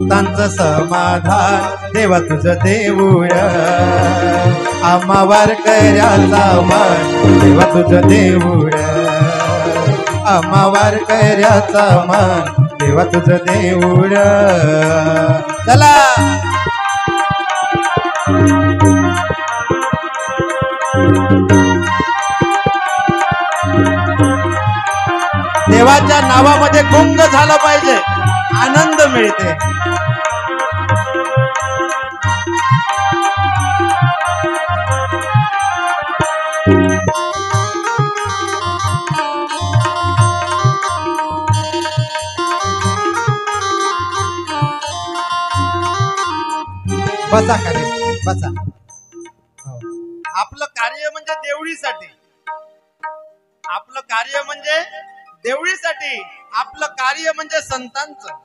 भक्तांचं समाधान देवा तुझं देऊळ आम्हा वारकऱ्याचा मान देवा तुझं देऊळ आम्हा वारकऱ्याचा मान देवा तुझं देऊळ चला देवाच्या नावामध्ये गुंग झालं पाहिजे आनंद मिळते बसा खाली बसा आपलं कार्य म्हणजे देवळीसाठी आपलं कार्य म्हणजे देवळीसाठी आपलं कार्य म्हणजे संतांचं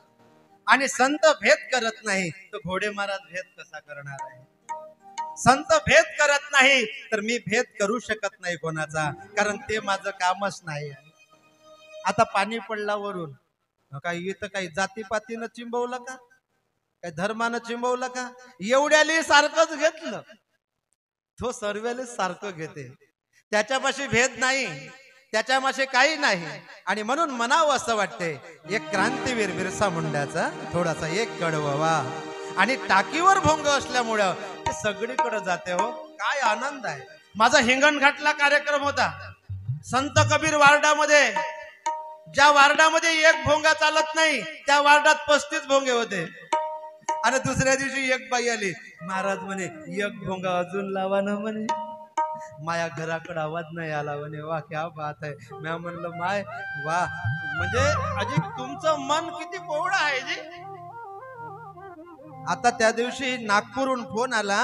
आणि संत भेद करत नाही तर घोडे महाराज भेद कसा करणार आहे संत भेद करत नाही तर मी भेद करू शकत नाही कोणाचा कारण ते माझं कामच नाही आता पाणी पडला वरून काही इथं काही जातीपातीनं चिंबवलं का काही धर्मानं चिंबवलं का एवढ्याले सारखंच घेतलं तो सर्वेले सारखं घेते त्याच्यापाशी भेद नाही त्याच्यापाशी काही नाही आणि म्हणून म्हणावं असं वाटते एक क्रांतीवीर बिरसा मुंडाचा थोडासा एक कडववा आणि टाकीवर भोंग असल्यामुळं ते सगळीकडे जाते हो काय आनंद आहे माझा हिंगणघाटला कार्यक्रम होता संत कबीर वार्डामध्ये ज्या वार्डामध्ये एक भोंगा चालत नाही त्या वार्डात 35 भोंगे होते आणि दुसऱ्या दिवशी एक बाई आली महाराज म्हणे एक भोंगा अजून लावा ना म्हणे माया घराकडे आवाज नाही आला म्हणे वा क्या बात आहे मी म्हणलं माय वा म्हणजे अजित तुमचं मन किती कोवळं आहे जी आता त्या दिवशी नागपूरहून फोन आला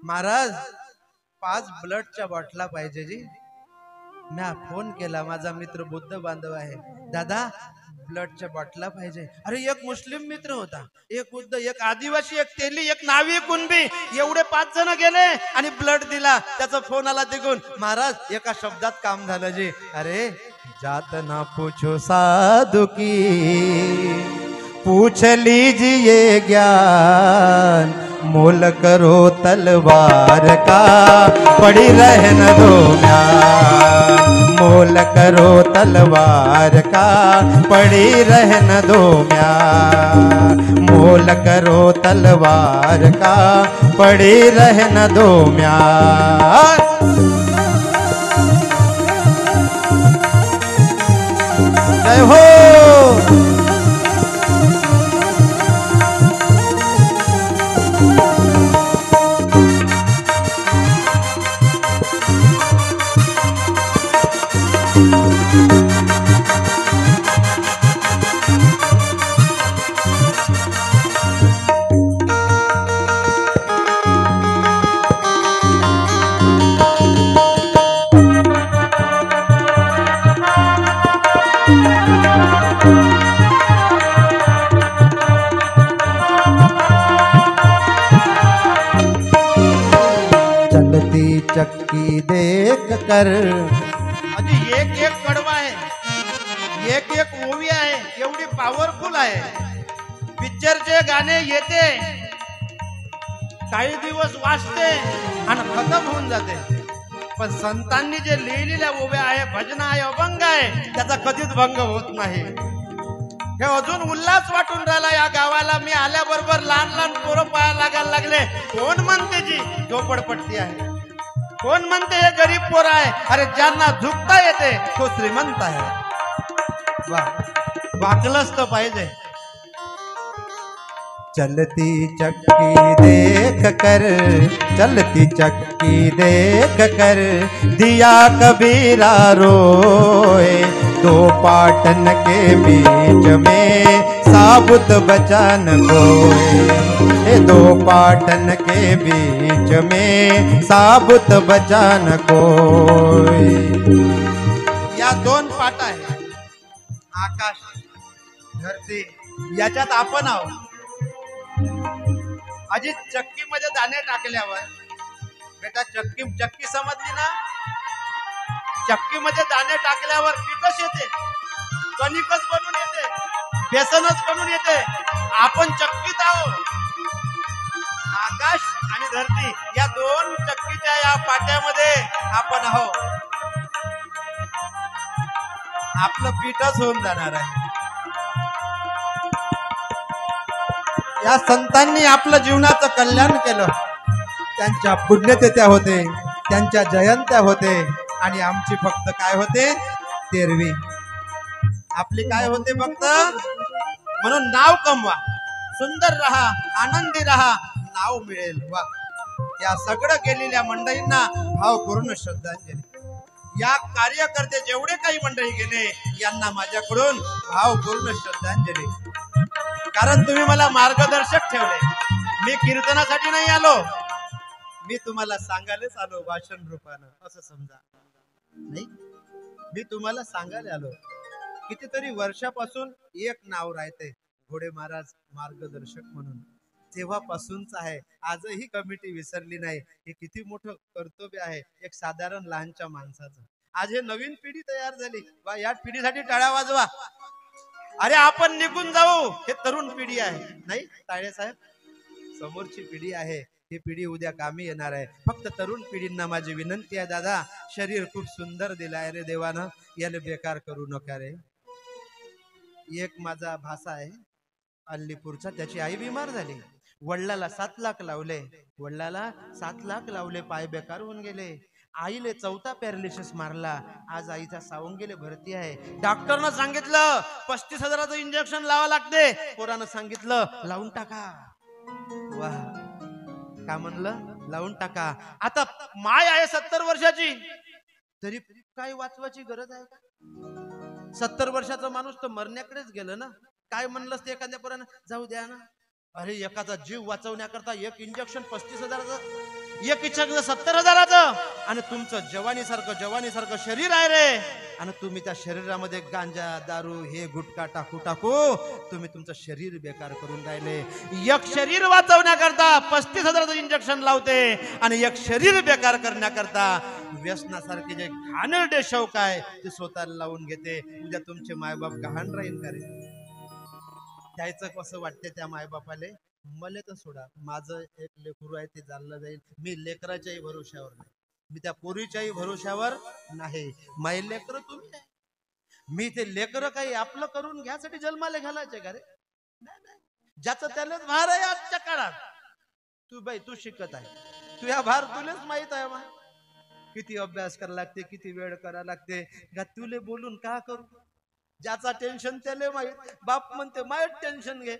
महाराज 5 ब्लडच्या बॉटला पाहिजे जी मी फोन केला माझा मित्र बुद्ध बांधव आहे दादा ब्लडच्या बॉटला पाहिजे अरे एक मुस्लिम मित्र होता एक बुद्ध एक आदिवासी एक तेली एक नावी कुणबी एवढे 5 जण गेले आणि ब्लड दिला त्याचा फोन आला तिकून महाराज एका शब्दात काम झालं जी अरे जात ना पूछो साधु की पूछ लीजिए ज्ञान मोल करो तलवार का पड़ी रहने दो म्यान मोल करो तलवार का पड़ी रहने दो म्यान मोल करो तलवार का पड़ी रहने दो म्यान जय हो चक्की देख कर अजी एक कडवा आहे एक ओवी आहे एवढी पॉवरफुल आहे पिक्चरचे गाणे येते काही दिवस वाजते आणि खतम होऊन जाते पण संतांनी जे लिहिलेल्या ओव्या आहे भजन आहे अभंग आहे त्याचा कधीच भंग होत नाही हे अजून उल्हास वाटून राहिला या गावाला मी आल्याबरोबर लहान पोरं पाहायला लागायला लागले कोण म्हणते जी झोपडपट्टी आहे कोण म्हणते हे गरीब पोर आहे अरे ज्यांना झुकता येते तो श्रीमंत आहे वाचलंच तर पाहिजे चलती चक्की देख कर चलती चक्की देख कर दिया कबीरा रोए दो पाटन के बीच में साबुत बचन कोए दो पाटन के बीच में साबुत बचन कोए या 2 पाट आहे आकाश धरती याच्यात आपण आहोत अजी चक्की मध्ये दाणे टाकल्यावर बेटा चक्की समजली ना चक्की मध्ये दाणे टाकल्यावर पीठच येते कणिकच बनून येते बेसनच बनून येते आपण चक्कीत आहोत. आकाश आणि धरती या दोन चक्कीच्या या पाट्यामध्ये आपण आहोत. आपलं पीठच होऊन जाणार आहे. या संतांनी आपलं जीवनाचं कल्याण केलं. त्यांच्या पुण्यतिथ्या होते, त्यांच्या जयंत्या होते आणि आमची फक्त काय होते, तेरवी. आपली काय होते फक्त. म्हणून नाव कमवा, सुंदर रहा, आनंदी रहा, नाव मिळेल. वा, या सगळं केलेल्या मंडळींना भावपूर्ण श्रद्धांजली. या कार्यकर्ते जेवढे काही मंडळी गेले यांना माझ्याकडून भावपूर्ण श्रद्धांजली. कारण तुम्ही मला मार्गदर्शक ठेवले. मी कीर्तनासाठी नाही आलो, मी तुम्हाला सांगायलाच आलो भाषण रूपानं, असं समजा. नाही, मी तुम्हाला सांगायला आलो. कितीतरी वर्षापासून एक नाव राहते, घोडे महाराज मार्गदर्शक म्हणून. तेव्हापासूनच आहे. आजही कमिटी विसरली नाही. हे किती मोठं कर्तव्य आहे एक साधारण लहानच्या माणसाचं. आज हे नवीन पिढी तयार झाली. वा, या पिढीसाठी टाळ्या वाजवा. अरे आपण निघून जाऊ, हे तरुण पिढी आहे. नाही ताळे साहेब, समोरची पिढी आहे. ही पिढी उद्या कामी येणार आहे. फक्त तरुण पिढींना माझी विनंती आहे, दादा शरीर खूप सुंदर दिलाय रे देवानं, याला बेकार करू नका रे. एक माझा भासा आहे अल्लीपूरचा, त्याची आई बिमार झाली. वडिलाला 7 लाख लावले, वडिलाला 7 लाख लावले, पाय बेकार होऊन गेले. आईले 4था पॅरालिसिस मारला. आज आईचा सावंगीले भरती आहे. डॉक्टरनं सांगितलं 35,000चं इंजेक्शन लावा लागते. पोरानं सांगितलं लावून टाका. वा, का म्हणलं, लावून टाका. आता माय आहे 70 वर्षाची, तरी काय वाचवायची गरज आहे का? 70 वर्षाचा माणूस तर मरण्याकडेच गेलं ना. काय म्हणलंस ते एखाद्या पोरानं, जाऊ द्या ना. अरे एकाचा जीव वाचवण्याकरता एक इंजेक्शन 35,000चं, एक इंजेक्शन 70,000चं. आणि तुमचं जवानीसारखं शरीर आहे रे. आणि तुम्ही त्या शरीरामध्ये गांजा, दारू, हे गुटखा टाकू तुम्ही तुमचं शरीर बेकार करून राहिले. एक शरीर वाचवण्याकरता 35,000चं इंजेक्शन लावते आणि एक शरीर बेकार करण्याकरता व्यसनासारखे जे घाणेरडे शौक आहे ते स्वतःला लावून घेते. उद्या तुमचे मायबाप गहाण राहील का रे? द्यायचं कसं वाटते त्या मायबापाले. मले तर सोडा, माझं एक लेकरू आहे ते चाललं जाईल. मी लेकराच्याही भरोश्यावर नाही, मी त्या पोरीच्याही भरोश्यावर नाही. माय लेकर तुम्ही आहे. मी ते लेकर काही आपलं करून घ्यासाठी जन्माला घालायचे का रे? ज्याचं त्यालाच भार आहे आजच्या काळात. तू बाई तू शिकत आहे, तुझ्या भार तुलेच माहित आहे. मा किती अभ्यास करा लागते, किती वेळ करा लागते. का तुले बोलून का करू? ज्याचा टेन्शन त्याला माहित. बाप म्हणते माय टेन्शन घे,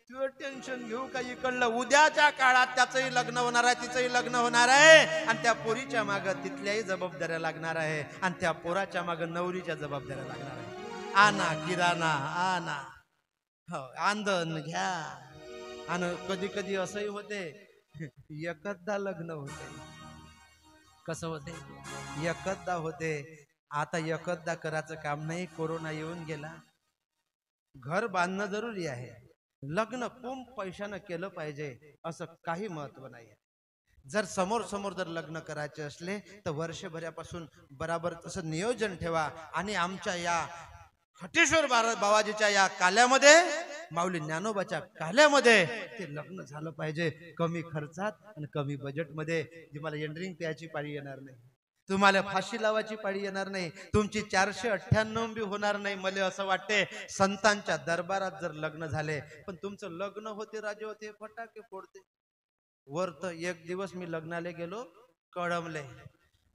तुझं टेन्शन घेऊ का? इकडलं उद्याच्या काळात त्याचंही लग्न होणार आहे, तिचंही लग्न होणार आहे. आणि त्या पोरीच्या मागं तिथल्याही जबाबदाऱ्या लागणार आहे. आणि त्या पोराच्या मागं नवरीच्या जबाबदाऱ्या लागणार आहे. आना किराणा आणा, हो आंदण घ्या. आणि कधी कधी असंही होते एकदा लग्न होते. कसं होते? एकदा होते. आता एकदा करायचं काम नाही. कोरोना येऊन गेला. घर बांधणं जरुरी आहे, लग्न खूप पैशानं केलं पाहिजे असं काही महत्व नाही. जर समोर जर लग्न करायचे असले तर वर्षभरापासून बराबर तसं नियोजन ठेवा. आणि आमच्या या खटेश्वर बाबाजीच्या या काल्यामध्ये, माऊली ज्ञानोबाच्या काल्यामध्ये ते लग्न झालं पाहिजे. कमी खर्चात आणि कमी बजेटमध्ये. तुम्हाला एंडरिंग प्यायची पाळी येणार नाही, तुम्हाला फाशी लावायची पाळी येणार नाही, तुमची 498 बी होणार नाही. मला असं वाटते संतांच्या दरबारात जर लग्न झाले, पण तुमचं लग्न होते राजे होते फटाके फोडते. वर तर एक दिवस मी लग्नाला गेलो, कळमले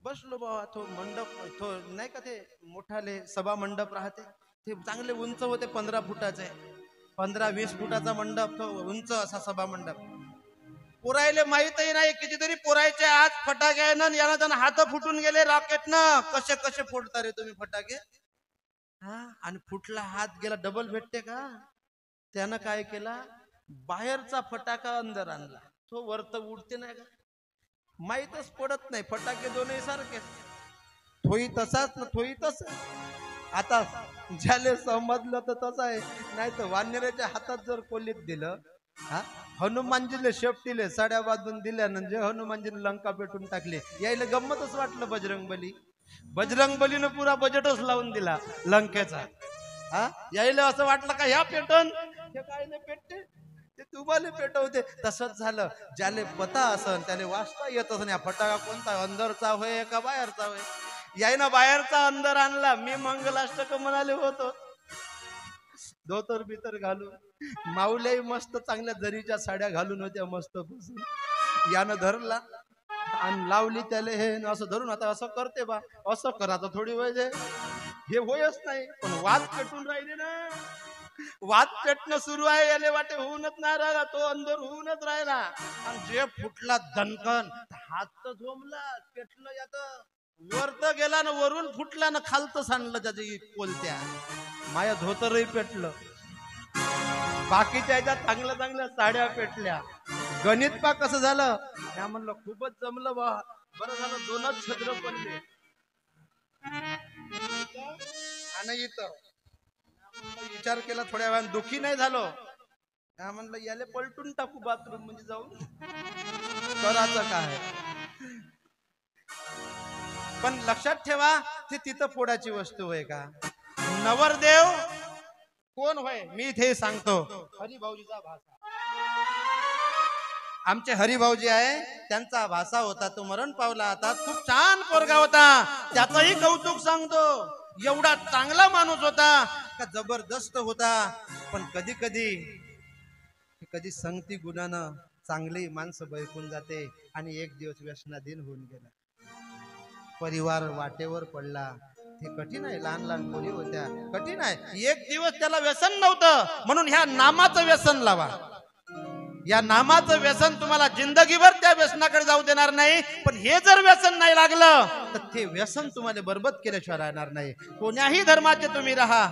बसलो बाबा. तो मंडप तो नाही का, ते मोठाले सभा मंडप राहते, ते चांगले उंच होते. 15 फुटाचे, 15-20 फुटाचा मंडप, तो उंच असा सभा मंडप. पोरायले माहितही नाही, कितीतरी पोरायचे आज फटाके आहे ना, यानं त्यानं हात फुटून गेले रॉकेटनं. कसे कसे फोडता रे तुम्ही फटाके? हा, आणि फुटला हात गेला डबल भेटते का? त्यानं काय केला, बाहेरचा फटाका अंदर आणला. तो वरत उडते नाही का, माहीतच पडत नाही. फटाके दोन्ही सारखे, थोई तसाच ना थोई तस. आता ज्याले समजलं तर तसं आहे, नाही तर वानराच्या हातात जर कोलीत दिलं. हा, हनुमानजीले शेपटीले साड्या बांधून दिल्या, म्हणजे हनुमानजीने लंका पेटून टाकली. यायला गंमतच वाटलं बजरंग बलीनं पुरा बजेटच लावून दिला लंकेचा. हा, यायला असं वाटलं का ह्या पेटन, हे काय नाही पेटते. ते तुम्हाला पेटवते. तसंच झालं, ज्याले पता असन त्याने वाचता येत असं. फटाका कोणता, अंदरचा होय का बाहेरचा होय? यायनं बाहेरचा अंदर आणला. मी मंगलाष्टक म्हणाले होतो, धोतर बितर घालून. माऊल्याही मस्त चांगल्या जरीच्या साड्या घालून होत्या मस्त बसून. यानं धरला आणि लावली त्याले हे असं धरून. आता असं करते बा, असं करा तर थोडी वेळ दे, हे होयच नाही. पण वाद पेटून राहिले ना, वाद पेटणं सुरू आहे. याले वाटे होऊनच नाही राहिला, तो अंदर होऊनच राहिला. आणि जे फुटला दणकन, हात तर झोमला, पेटलं यात. वर तर गेला ना, वरून फुटला ना, खालतं सांडलं त्याची कोलत्या. माया धोतरही पेटलं. बाकीच्या याच्यात चांगल्या चांगल्या साड्या पेटल्या. गणित पा कसं झालं. त्या म्हणलं खूपच जमलं बा, बरं झालं दोनच छद्र पडले. आणि इथं विचार केला थोड्या वेळाने, दुखी नाही झालो. त्या म्हणलं याले पलटून टाकू बाथरूम म्हणजे जाऊन, करायचं काय. पण लक्षात ठेवा, ते तिथं फोडाची वस्तू होय का? नवरदेव कोण होय मी इथे सांगतो. हरिभाऊजीचा भाषा, आमचे हरिभाऊजी आहे, त्यांचा भाषा होता. तो मरण पावला आता. खूप छान पोरगा होता. त्याचंही कौतुक सांगतो. एवढा चांगला माणूस होता का जबरदस्त होता. पण कधी कधी संगती गुणानं चांगली माणसं बैकून जाते. आणि एक दिवस व्यसनाधीन होऊन गेला. परिवार वाटेवर पडला. हे कठीण आहे. लहान लहान मुली होत्या, कठीण आहे. एक दिवस त्याला व्यसन नव्हतं म्हणून ह्या नामाचं व्यसन लावा. या नामाचं व्यसन तुम्हाला जिंदगीभर त्या व्यसनाकडे जाऊ देणार नाही. पण हे जर व्यसन नाही लागलं तर ते व्यसन तुम्हाला बरबाद केल्याशिवाय राहणार नाही. कोण्याही धर्माचे तुम्ही राहा,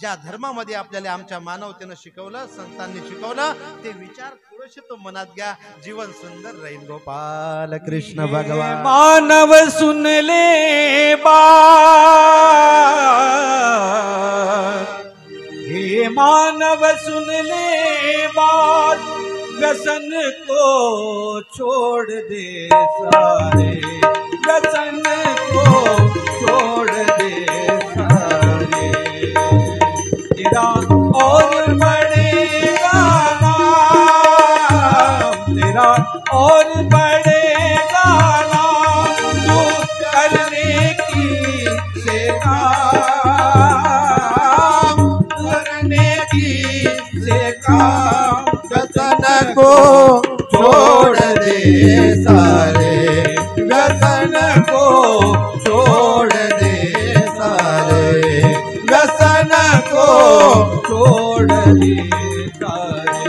ज्या धर्मामध्ये आपल्याला आमच्या मानवतेनं शिकवलं, संतांनी शिकवलं, ते विचार थोडेसे तो मनात घ्या. जीवन सुंदर राहील. गोपाल कृष्ण भगवान. मानव सुन ले बात, हे मानव सुन ले बात, व्यसन को छोड़ दे सारे, व्यसन को छोड़ दे सारे, तेरा और बढ़ेगा नाम, तेरा और बढ़ेगा नाम, जो करने की से काम, करने की से काम, व्यसन को छोड़ दे सारे, व्यसन को छोड़ दे सारे, व्यसन को छोड़ दे सारे।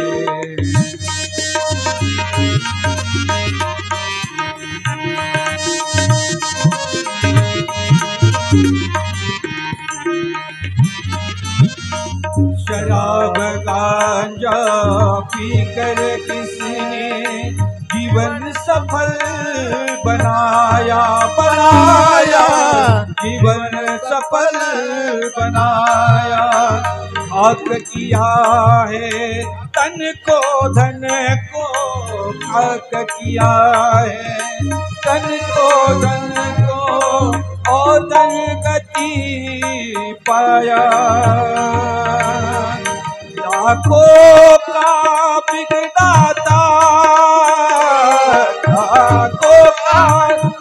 शराब गांजा पीकर किसने जीवन सफल बनाया, बनाया जीवन सफल बनाया। खाक किया है तन को धन को, खाक किया है तन को धन को, और धन गति पाया। लाखों का बिगड़ाता, लाखों का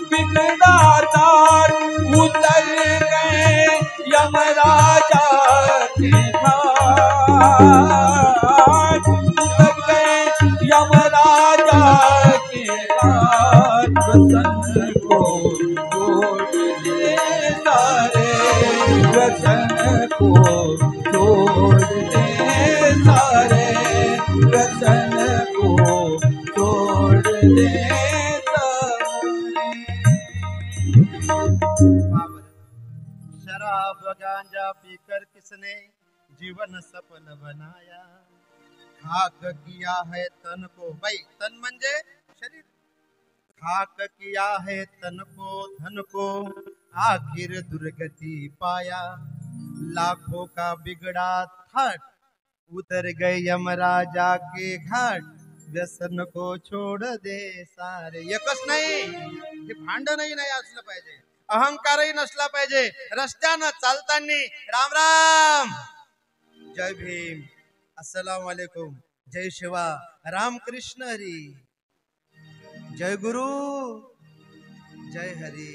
बिगड़ाता, उतर गए यमराजा के घाट, उतर गए यमराजा के घाट। व्यसन को छोड़ दे सारे, व्यसन को छोड़ दे सारे, व्यसन को छोड़ दे सारे। शराब गांजा पीकर किसने जीवन सफल बनाया। खाक किया है तन को, भाई तन म्हणजे शरीर, खाक किया है तन को धन को, आखिर दुर्गति पाया। लाखों का बिगड़ा थाट, उतर गए यमराजा के घाट। व्यसन को छोड़ दे सारे. एकच नाही, हे भांडणही नाही असलं पाहिजे, अहंकारही नसला पाहिजे. रस्त्यानं चालताना राम राम, जय भीम, अस्सलाम वालेकुम, जय शिवा रामकृष्ण हरी, जय गुरु, जय हरी,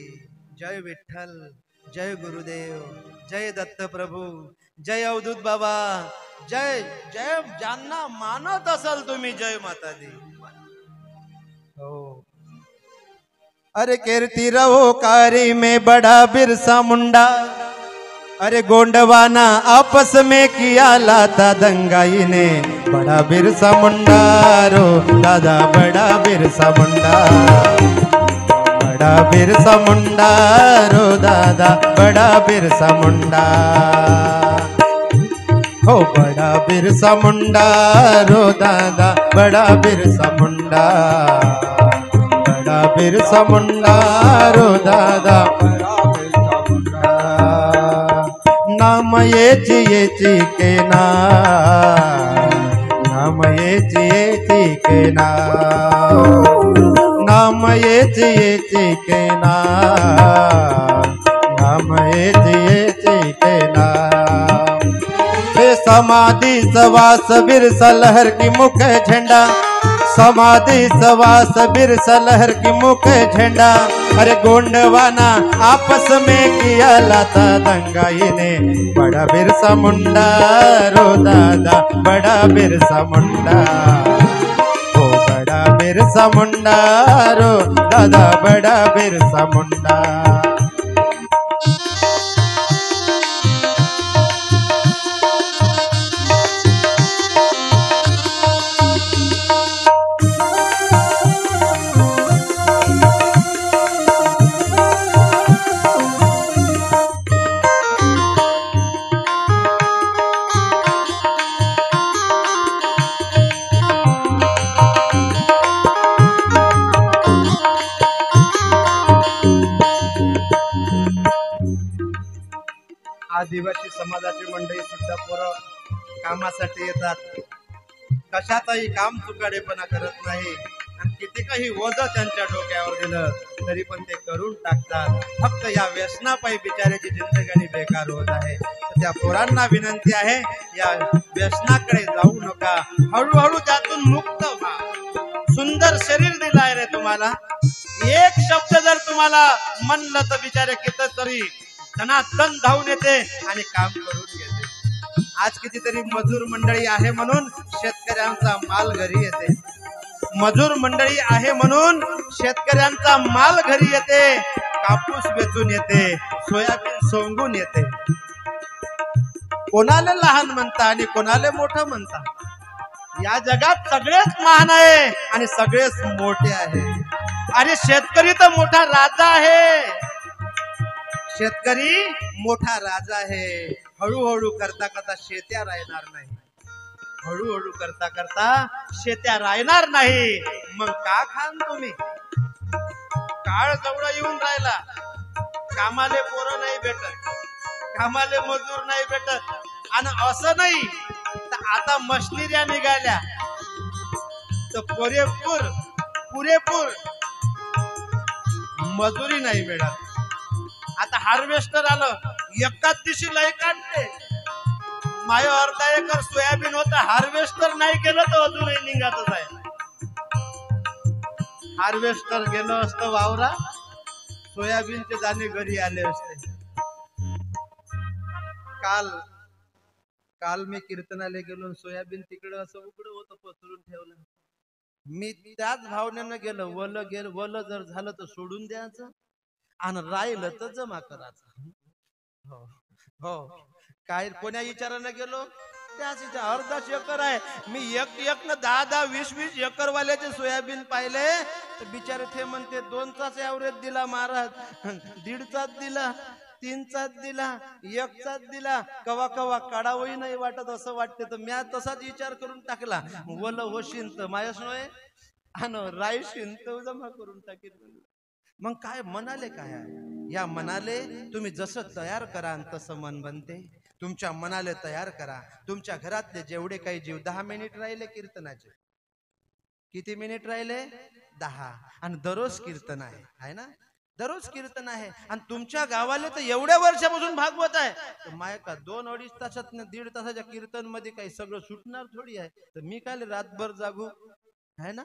जय विठ्ठल, जय गुरुदेव, जय दत्त प्रभू, जय अवधूत बाबा, जय जय ज्यांना मानत असाल तुम्ही जय माता दी। हो अरे कीर्ति रहो कारी में बड़ा बिरसा मुंडा, अरे गोंडवाना आपस में किया लाता दंगाई ने, बड़ा बिरसा मुंडा रो दादा, बड़ा बिरसा मुंडा, बड़ा बिरसा मुंडा रो दादा, बड़ा बिरसा मुंडा, हो बड़ा बिरसा मुंडा रो दादा, बड़ा बिरसा मुंडा, बड़ा बिरसा मुंडा रो दादा, नाम येची के ना, नाम येची के ना, नाम येची के ना, नाम येची के ना, हे समाधि सवास बिरसा लहर की मुख झंडा, समाधि सवास बिरसा लहर की मुख झंडा, अरे गोंडवाना आपस में किया लाता दंगाई ने, बड़ा बिरसा मुंडा रो दादा, बड़ा बिरसा मुंडा, ओ बड़ा बिरसा मुंडा रो दादा, बड़ा बिरसा मुंडा। आदिवासी समाजाची मंडळी सुद्धा पोरं कामासाठी येतात, कशातही काम चुकाडेपणा करत नाही, आणि किती काही ओझं त्यांच्या डोक्यावर दिलं तरी पण ते करून टाकतात। फक्त या व्यसनापायी बिचाऱ्याची जिंदगानी बेकार होत आहे। त्या पोरांना विनंती आहे, या व्यसनाकडे जाऊ नका, हळूहळू त्यातून मुक्त व्हा। सुंदर शरीर दिलाय रे तुम्हाला, एक शब्द जर तुम्हाला म्हणलं तर बिचारे कितीतरी धनाधन धावून येते आणि काम करून घेते। आज कितीतरी मजूर मंडळी आहे म्हणून शेतकऱ्यांचा माल घरी येते, मजूर मंडळी आहे म्हणून शेतकऱ्यांचा माल घरी येते, कापूस वेचून येते, सोयाबीन सोंगून येते। कोणाला लहान म्हणता आणि कोणाला मोठं म्हणता, या जगात सगळेच महान आहे आणि सगळेच मोठे आहे। अरे शेतकरी तर मोठा राजा आहे, शेतकरी मोठा राजा आहे। हळूहळू करता करता शेत्या राहणार नाही, हळूहळू करता करता शेत्या राहणार नाही, मग का खान तुम्ही? काळ जवळ येऊन राहिला, कामाले पोरं नाही भेटत, कामाले मजूर नाही भेटत, आणि असं नाही तर आता मशिनऱ्या निघाल्या तर पुरेपूर मजुरी नाही मिळत। आता हार्वेस्टर आलं, एकाच दिवशी लय काढते। माय अर्धा एकर सोयाबीन होतं, हार्वेस्टर नाही केलं तर अजूनही निघतच आहे। हार्वेस्टर गेलं असतं वावरा, सोयाबीनचे दाणे घरी आले असते। काल मी कीर्तनाला गेलो, सोयाबीन तिकडं असं उघडं होतं, पसरून ठेवलं। मी त्याच भावनेनं गेलो, वल जर झालं तर सोडून द्यायचं आणि राहिलं तर जमा करायचं। हो हो, काय कोण्या विचारानं गेलो, त्याच विचार अर्धाच एकर आहे। मी एक न 10 20 एकर वाल्याचे सोयाबीन पाहिले तर बिचारे ते म्हणते 2चाच ॲव्हरेज दिला महाराज, 1.5चाच दिला, 3चाच दिला, 1चाच दिला, कवा कवा काढावही नाही वाटत असं वाटते। तर मी तसाच विचार करून टाकला, वल होशीन तर मायस नव्हे आणि रायशीन तर जमा करून टाकेल। मग काय मनाले काय आहे, या मनाले तुम्ही जसं तयार कराल तसं मन बनते। तुमच्या मनाले तयार करा। तुमच्या घरातले जेवढे काही जीव 10 मिनिट राहिले कीर्तनाचे, किती मिनिट राहिले? 10, आणि दररोज कीर्तन आहे ना। दररोज कीर्तन आहे आणि तुमच्या गावाला तर एवढ्या वर्षापासून भागवत आहे तर माय का 2-2.5 तासात 1.5 तासाच्या कीर्तन मध्ये काही सगळं सुटणार थोडी आहे. तर मी काय रातभर जागू आहे ना,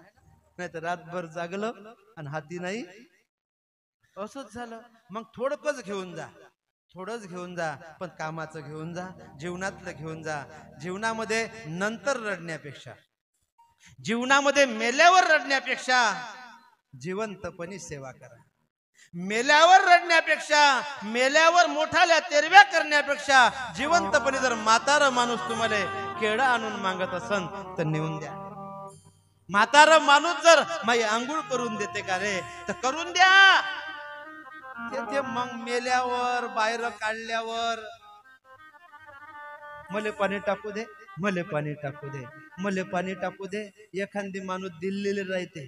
नाही तर रातभर जागलं आणि हाती नाही असंच झालं. मग थोडकच घेऊन जा, थोडंच घेऊन जा, पण कामाचं घेऊन जा, जीवनातलं घेऊन जा. जीवनामध्ये नंतर रडण्यापेक्षा, जीवनामध्ये मेल्यावर रडण्यापेक्षा जिवंतपणी सेवा करा. मेल्यावर रडण्यापेक्षा, मेल्यावर मोठाल्या तेरव्या करण्यापेक्षा जिवंतपणे जर म्हातारा माणूस तुम्हाला केळं आणून मागत असन तर नेऊन द्या. म्हातारा माणूस जर माई आंघोळ करून देते का रे तर करून द्या. ते मग मेल्यावर बाहेर काढल्यावर मले पाणी टाकू दे, मले पाणी टाकू दे, मले पाणी टाकू दे. एखादी माणूस दिल्लीला राहते,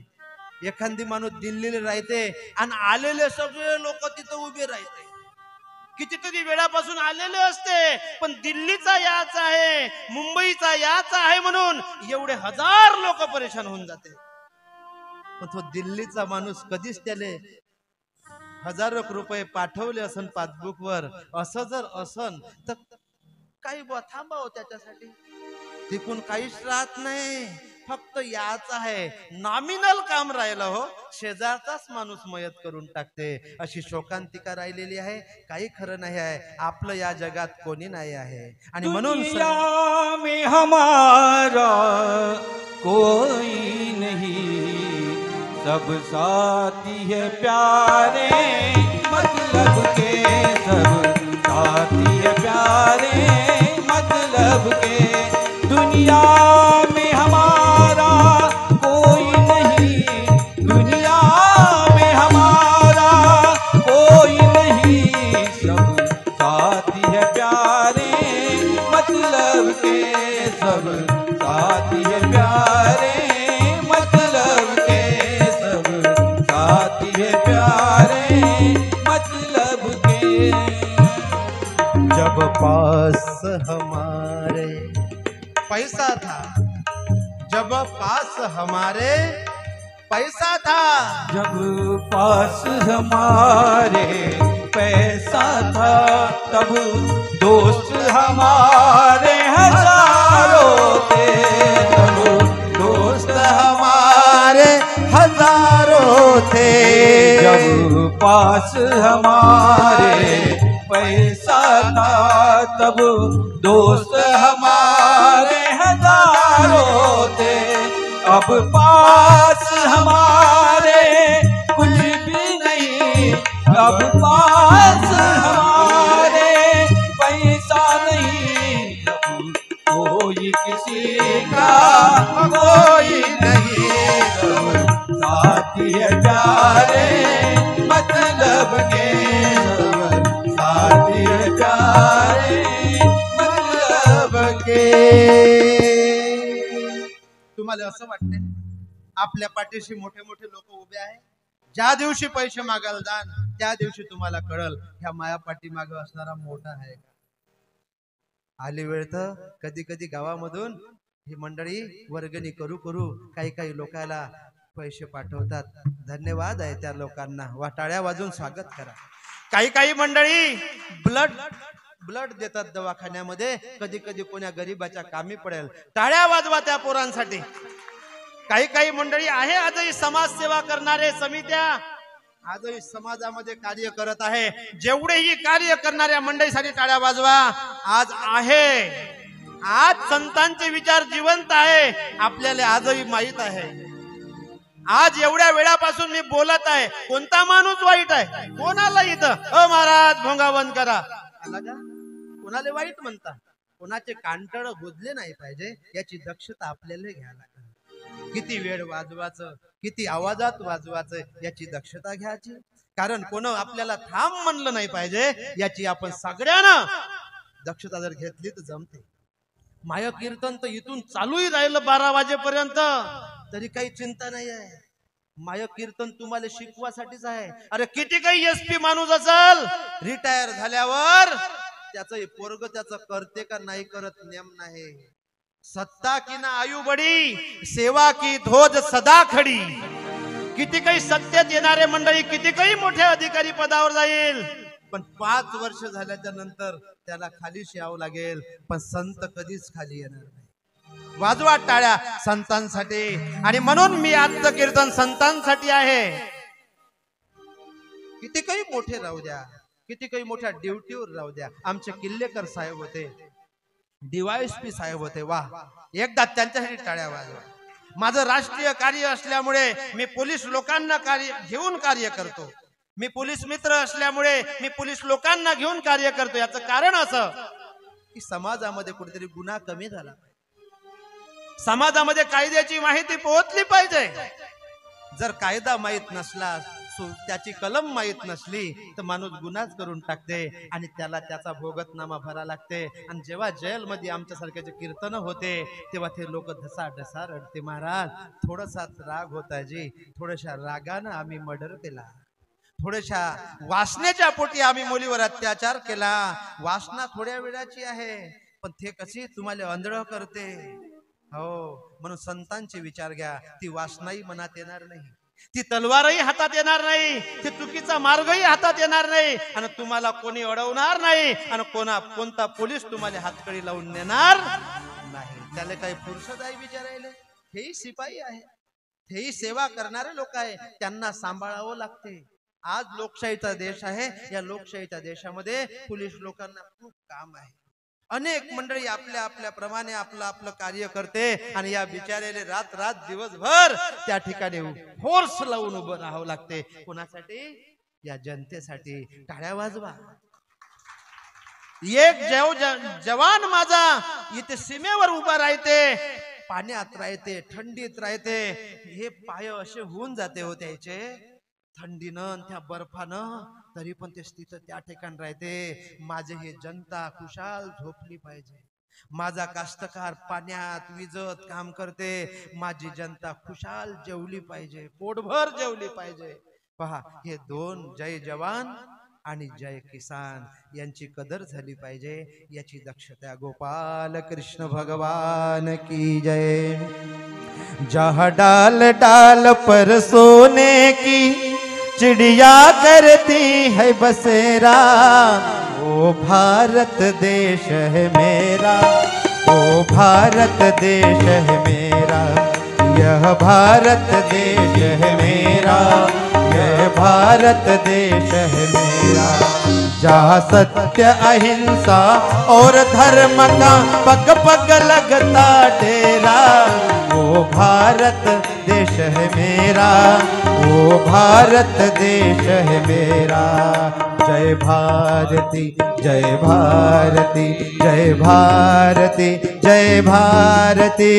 एखादी माणूस दिल्लीला राहते आणि आलेले सगळे लोक तिथं उभे राहते. कितीतरी वेळापासून आलेले असते, पण दिल्लीचा याच आहे, मुंबईचा याच आहे म्हणून एवढे हजार लोक परेशान होऊन जाते. पण तो दिल्लीचा माणूस कधीच त्याले हजारो रुपये पाठवले असन पासबुक वर, असं जर असन तर काही थांबाव त्याच्यासाठी. तिकून काहीच राहत नाही, फक्त याच आहे. नॉमिनल काम राहिलं हो, शेजारचाच माणूस मयत करून टाकते. अशी शोकांतिका राहिलेली आहे. काही खरं नाही आहे. आपलं या जगात कोणी नाही आहे. आणि म्हणून दुनिया में हमारा कोई नहीं, सब साथी है प्यारे मतलब के, सब साथी है प्यारे मतलब के. दुनिया में हमारा कोई नहीं, दुनिया में हमारा कोई नहीं, सब साथी है प्यारे मतलब के, सब साथी है प्यारे मतलब के, सब साथी है प्यारे मतलब के. जब पास हमारे पैसा था, जब पास हमारे पैसा था, जब पास हमारे पैसा था, तब दोस्त हमारे हजारों थे, तब दोस्त हमारे हजारों थे. जब पास हमारे पैसा था, तब दोस्त हमारे हजारों थे. अब पास हमारे कुछ भी नहीं, अब पास हमारे पैसा नहीं, अब कोई किसी का कोई नहीं, सब साथी है प्यारे मतलब के, सब साथी है प्यारे मतलब के. तुम्हाला असं वाटतंय आपल्या पाठीशी मोठे मोठे लोक उभे आहे. ज्या दिवशी पैसे मागायला जाल त्या दिवशी तुम्हाला कळल ह्या माया पाठीमाग असणारा मोठा आहे का. आली वेळ तर कधी कधी गावामधून ही मंडळी वर्गणी करू करू काही काही लोकांना पैसे पाठवतात. धन्यवाद आहे त्या लोकांना, टाळ्या वाजून स्वागत करा. काही काही मंडळी ब्लड देतात दवाखान्यामध्ये, कधी कधी कोण्या गरीबाच्या कामी पडेल, टाळ्या वाजवा त्या पोरांसाठी. काही काही मंडळी आहे आजही समाजसेवा करणारे, समित्या आजही समाजामध्ये कार्य करत आहे. जेवढेही कार्य करणाऱ्या मंडळीसाठी टाळ्या वाजवा. आज आहे, आज संतांचे विचार जिवंत आहे, आपल्याला आजही माहित आहे. आज एवढ्या वेळापासून मी बोलत आहे, कोणता माणूस वाईट आहे कोणाला इथं महाराज भोंगा बंद करा आला का, कोणाला वाईट म्हणता. कोणाचे कांटळ गोजले नाही पाहिजे याची दक्षता आपल्याला घ्यायला लागेल. किती वेळ वाजवायचं, किती आवाजात वाजवायचं याची दक्षता घ्यायची. कारण कोण आपल्याला थांब म्हणलं नाही पाहिजे याची आपण सगळ्यांना दक्षता जर घेतली तर जमते. माय कीर्तन तर इथून चालूही राहिलं 12 वाजेपर्यंत तरी काही चिंता नाही आहे. माय कीर्तन तुम्हाला शिकवासाठीच आहे. अरे किती काही एसपी माणूस असेल रिटायर झाल्यावर त्याचं पोरग त्याचं करते का नाही करत नेम नाही. सत्ता की ना आयु बडी, सेवा की धोज सदा खडी. किती काही सत्तेत येणारे मंडळी, किती काही मोठ्या अधिकारी पदावर जाईल, पण 5 वर्ष झाल्याच्या नंतर त्याला खालीच यावं लागेल, पण संत कधीच खाली येणार नाही. वाजवा टाळ्या संतांसाठी. आणि म्हणून मी आजचं कीर्तन संतांसाठी आहे. किती काही मोठे राहू द्या, किती काही मोठ्या ड्युटीवर राहू द्या, आमचे किल्लेकर साहेब होते, DYSP साहेब होते, वा, एकदा त्यांच्यासाठी टाळ्या वाजवा. माझं राष्ट्रीय कार्य असल्यामुळे मी पोलीस लोकांना घेऊन कार्य करतो. मी पोलीस मित्र असल्यामुळे मी पोलीस लोकांना घेऊन कार्य करतो. याचं कारण असं की समाजामध्ये कुठेतरी गुन्हा कमी झाला, समाजामध्ये कायद्याची माहिती पोहोचली पाहिजे. जर कायदा माहित नसला, त्याची कलम माहित नसली, तर माणूस गुन्हाच करून टाकते आणि त्याला त्याचा भोगतनामा भरा लागते. आणि जेव्हा जेलमध्ये आमच्यासारख्याचे कीर्तन होते तेव्हा ते लोक ढसा रडते, महाराज थोडासा राग होता जी, थोड्याशा रागानं आम्ही मर्डर केला, थोड्याशा वासनेच्या पोटी आम्ही मुलीवर अत्याचार केला. वासना थोड्या वेळाची आहे, पण ते कशी तुम्हाला आंधळ करते. हो, म्हणून संतांचे विचार घ्या. ती वासनाही मनात येणार नाही, ती तलवारही हातात येणार नाही, ते चुकीचा मार्गही हातात येणार नाही, आणि तुम्हाला कोणी अडवणार नाही, आणि कोणता पोलीस तुम्हाला हातकडी लावून नेणार नाही. त्याला काही पुरुषच आहे विचारायला? हेही शिपाई आहे, हेही सेवा करणारे लोक आहे, त्यांना सांभाळावं लागते. आज लोकशाहीचा देश आहे. या लोकशाहीच्या देशामध्ये पोलीस लोकांना खूप काम आहे. अनेक मंडळी आपल्या आपल्या प्रमाणे आपलं कार्य करते, आणि या बिचारेले रात दिवसभर त्या ठिकाणी फोर्स लावून उभं राहावं लागते. कोणासाठी? या जनतेसाठी. टाळ्या वाजवा. एक जवान माझा इथे सीमेवर उभा राहते, पाण्यात राहते, थंडीत राहते, हे पाय असे होऊन जाते हो त्याचे, थंडीनं त्या बर्फानं, तरी पण ते तिथं त्या ठिकाणी राहते. माझे हे जनता खुशाल झोपली पाहिजे, माझा कास्तकार पाण्यात विजत काम करते, माझी जनता खुशाल जेवली पाहिजे, पोटभर जेवली पाहिजे. पहा, हे दोन, जय जवान आणि जय किसान, यांची कदर झाली पाहिजे. याची दक्षता गोपाल कृष्ण भगवान की जय. जहाँ डाल डाल पर सोने की चिड़िया करती है बसेरा, वो भारत देश है मेरा, वो भारत देश है मेरा, यह भारत देश है मेरा, यह भारत देश है मेरा. जहाँ सत्य अहिंसा और धर्म का पग पग लगता डेरा, वो भारत देश है मेरा, वो भारत देश है मेरा. जय भारती, जय भारती, जय भारती, जय भारती.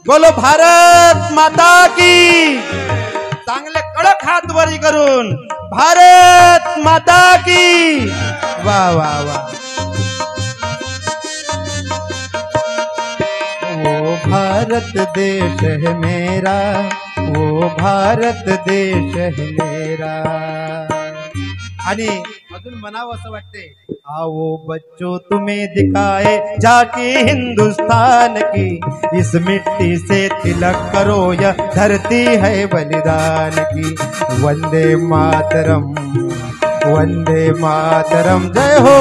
बोलो भारत माता की. चांगले कडक हात वरी करून भारत माता की. वा वा वा. वो भारत देश है मेरा, वो भारत देश है मेरा. आणि अजून म्हणावं असं वाटते, आओ बच्चों तुम्हें दिखाए झांकी हिंदुस्तान की, इस मिट्टी से तिलक करो, यह धरती है बलिदान की. वंदे मातरम, वंदे मातरम, जय हो.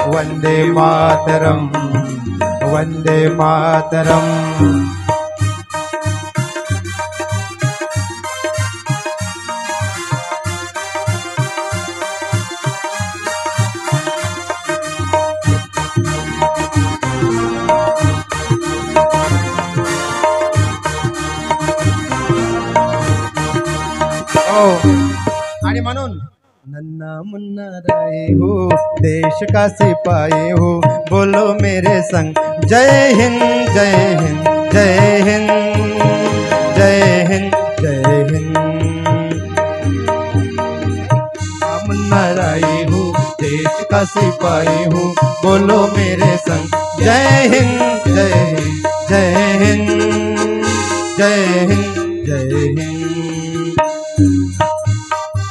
वंदे मातरम, वंदे मातरम. आणि म्हणून नन्ना मुन्ना राय हो, देश का सिपाही हो, बोलो मेरे संग जय हिंद, जय हिंद, जय हिंद, जय हिंद, जय हिंद. मुन्ना राय हो, देश का सिपाही हो, बोलो मेरे संग जय हिंद, जय हिंद, जय हिंद. जय हिंद जय हिंद.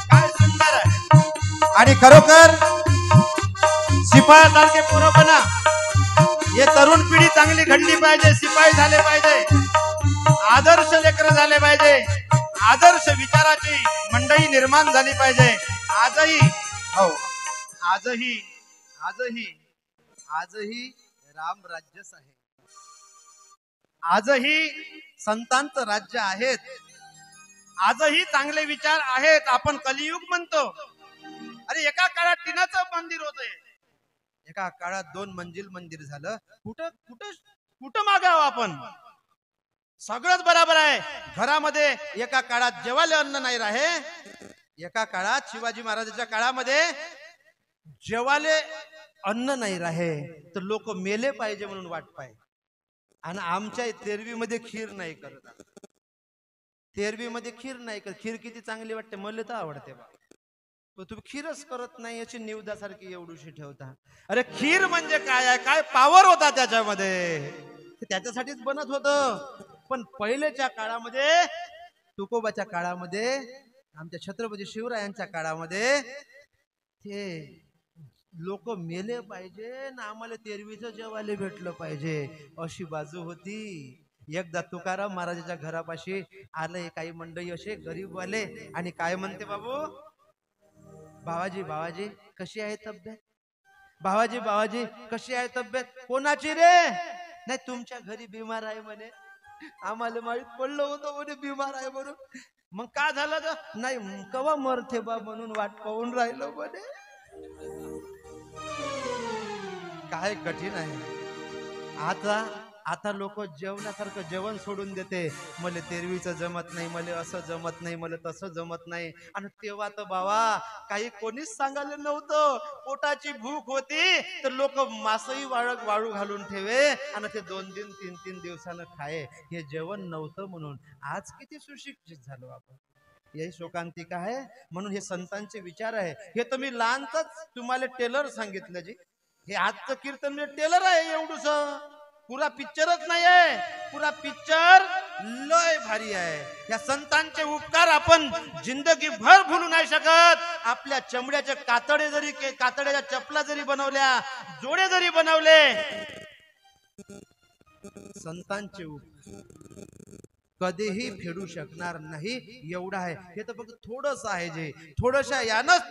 काय सुंदर आहे. आणि खरोखर शिपायासारखे पोरं बना. हे तरुण पिढी चांगली घडली पाहिजे, शिपाई झाले पाहिजे, आदर्श लेकरं झाले पाहिजे, आदर्श विचाराची मंडळी निर्माण झाली पाहिजे. आजही हो आजही आजही आजही राम राज्यच आहे. आजही संतांचं राज्य आहेत. आजही चांगले विचार आहेत. आपण कलियुग म्हणतो. अरे एका काळात टिनाचं मंदिर होते, एका काळात 2 मंजिल मंदिर झालं. कुठं कुठं कुठं मागावं आपण. सगळंच बरोबर आहे. घरामध्ये एका काळात जेवायला अन्न नाही राहे. एका काळात शिवाजी महाराजांच्या काळामध्ये जेवाले अन्न नाही राहे तर लोक मेले पाहिजे म्हणून वाट पाहिजे. आणि आमच्या तेरवीमध्ये खीर नाही करत. तेरवीमध्ये खीर नाही करत. खीर किती चांगली वाटते, मला तर आवडते बा. पण तुम्ही खीरच करत नाही याची निवदासारखी एवढीशी ठेवता. अरे खीर म्हणजे काय आहे, काय पावर होता त्याच्यामध्ये, त्याच्यासाठीच बनत होतं. पण पहिलेच्या काळामध्ये, तुकोबाच्या काळामध्ये, आमच्या छत्रपती शिवरायांच्या काळामध्ये ते लोक मेले पाहिजे ना आम्हाला तेरवीचं जेवायला भेटलं पाहिजे अशी बाजू होती. एकदा तुकाराम महाराजाच्या घरापाशी आले काही मंडळी असे गरीबवाले आणि काय म्हणते, बाबू बाबाजी बाबाजी कशी आहे तब्येत, बाबाजी बाबाजी कशी आहे तब्येत. कोणाची रे. नाही तुमच्या घरी बिमार आहे म्हणे. आम्हाला माहित पडलं होतं म्हणे बिमार आहे म्हणून. मग का झालं तर नाही कवा मरते बा म्हणून वाट पाहून राहिलो म्हणे. काय कठीण आहे. आता लोक जेवणासारखं जेवण सोडून देते. मला तेरवीचं जमत नाही, मला असं जमत नाही, मला तसं जमत नाही. आणि तेव्हा तर बाबा काही कोणीच सांगायला नव्हतं. पोटाची भूक होती तर लोक मासही वाळू घालून ठेवे आणि ते 2 दिन 3 दिवसानं खाये. हे जेवण नव्हतं म्हणून आज किती सुशिक्षित झालो आपण. हे शोकांतिका आहे. म्हणून हे संतांचे विचार आहे. हे तर मी लहानच तुम्हाला टेलर सांगितलं जी. हे आजचं कीर्तन म्हणजे टेलर आहे एवढूस. पुरा पिक्चरच नाही आहे. पुरा पिक्चर लय भारी आहे. या संतांचे उपकार आपण जिंदगी भर भुलू नाही शकत. आपल्या चमड्याचे कातड्याच्या चपला जरी बनवल्या, जोडे जरी बनवले, संतांचे कधीही फेडू शकणार नाही. एवढं आहे. हे तर फक्त थोडस आहे. जे थोडशा यानच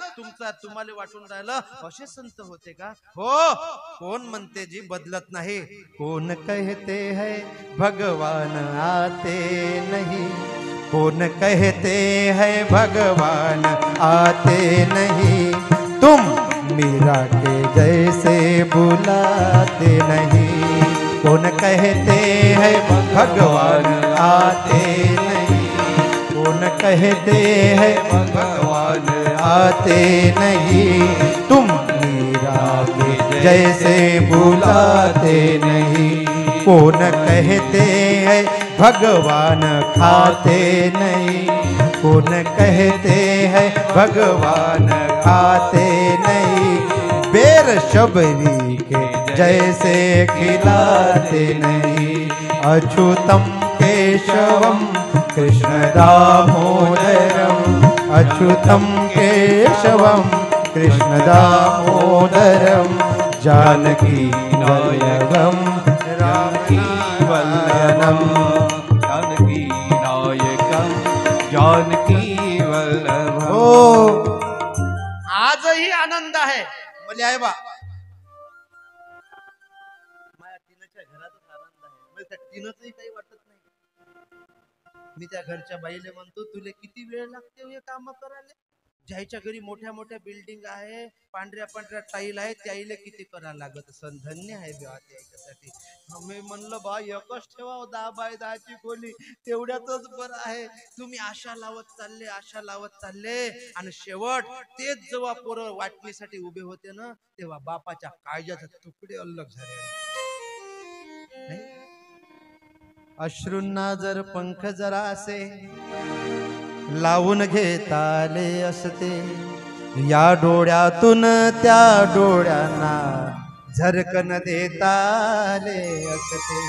तुम्हाला वाटून राहिलं असे संत होते का. हो कोण म्हणते जी बदलत नाही. कौन कहते हैं भगवान आते नहीं, कौन कहते हैं भगवान आते नहीं, तुम मीरा के जैसे बुलाते नहीं. कौन कहते हैं भगवान आते नहीं, कौन कहते हैं भगवान आते नहीं, तुम मीरा के जैसे बुलाते नहीं. कौन कहते हैं भगवान खाते नहीं, कौन कहते हैं भगवान खाते नहीं, बेर शबरी के जैसे खिलाते नहीं. अच्युतम केशवम कृष्ण दामोदरम, अच्युतम केशवम कृष्ण दामोदरम, जानकी नायकम रामकी वल्लभम, जानकी नायकम जानकी वल्लभम. हो आजही आनंद आहे. म्हणजे आहे बा माझ्या टीनाच्या घरातच आनंद आहे. म्हणजे त्या टीनाचंही काही वाटत नाही. मी त्या घरच्या बाईले म्हणतो तुले किती वेळ लागते हे काम करायला. ज्याच्या घरी मोठ्या मोठ्या बिल्डिंग आहे, पांढऱ्या टाईल आहे, त्याईले किती करायला लागत असन. धन्य आहे देवा त्याच्यासाठी. मी म्हणलं बा एकच ठेवा 10 बाय 10 ची खोली, तेवढ्यातच बरं आहे. तुम्ही आशा लावत चालले आणि शेवट तेच जेव्हा पोरं वाटणीसाठी उभे होते ना तेव्हा बापाच्या काळजाचे तुकडे अलग झाले. अश्रूंना जर पंख जरासे लावून घेताले असते, या डोळ्यातून त्या डोळ्यांना झरकन देताले असते.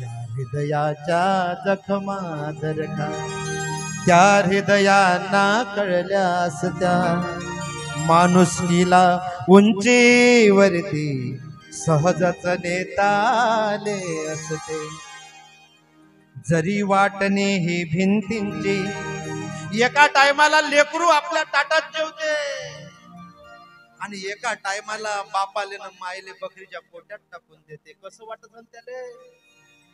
या हृदयाच्या जखमा दरका, त्या हृदयांना कळल्यास त्या माणुसकीला उंचीवरती सहजच नेताले असते. जरी वाटणे ही भिंतींची, एका टायमाला लेकरू आपल्या ताटात जेवते आणि एका टायमाला बापाले न मायले बकरीच्या पोटात टाकून देते. कसं वाटत त्याले?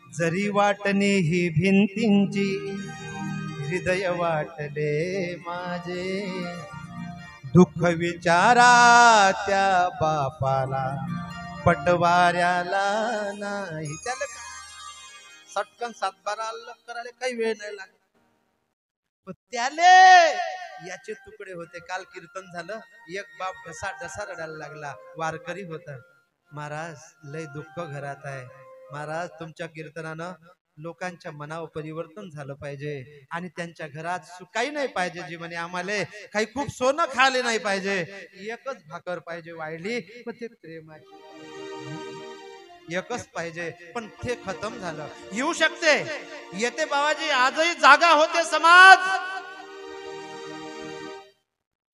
जरी वाटणे ही भिंतींची, हृदय वाटले माझे. दुःख विचारा त्या बापाला, पटवाऱ्याला नाही. त्याला सटकन 7-12 अल्लग करायला काही वेळ नाही लागत. पण त्याले याचे तुकडे होते. काल कीर्तन झालं, एक बाप ढसा रडायला लागला. वारकरी होता. महाराज लय दुःख घरात आहे. महाराज तुमच्या कीर्तनानं लोकांच्या मनावर परिवर्तन झालं पाहिजे आणि त्यांच्या घरात काही नाही पाहिजे. जी म्हणे आम्हाला काही खूप सोनं खाले नाही पाहिजे, एकच भाकर पाहिजे वाढली, पण ते प्रेमाची एकच पाहिजे. पण ते खतम झालं. येऊ शकते, येते बाबाजी, आजही जागा होते समाज.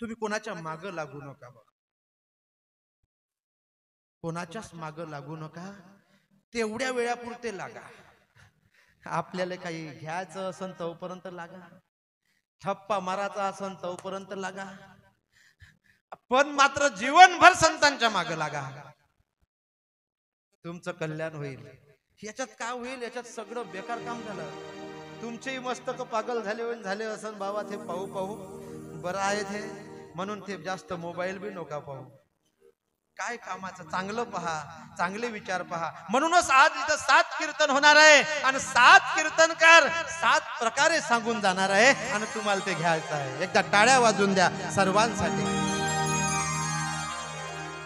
तुम्ही कोणाच्या माग लागू नका, कोणाच्याच माग लागू नका. तेवढ्या वेळापुरते लागा. आपल्याला काही घ्यायचं असन तोपर्यंत लागा, ठप्पा मारायचा असन तोपर्यंत लागा, पण मात्र जीवनभर संतांच्या मागे लागा. तुमचं कल्याण होईल. याच्यात काय होईल? याच्यात सगळं बेकार काम झालं. तुमचेही मस्तक पागल झाले असन बाबा. ते पाहू बरं आहे ते, म्हणून ते जास्त मोबाईल बी नका पाहू. काय कामाचं चांगलं पहा, चांगले विचार पहा. म्हणूनच आज इथं 7 कीर्तन होणार आहे आणि 7 कीर्तनकार 7 प्रकारे सांगून जाणार आहे आणि तुम्हाला ते घ्यायचं आहे. एकदा टाळ्या वाजून द्या सर्वांसाठी.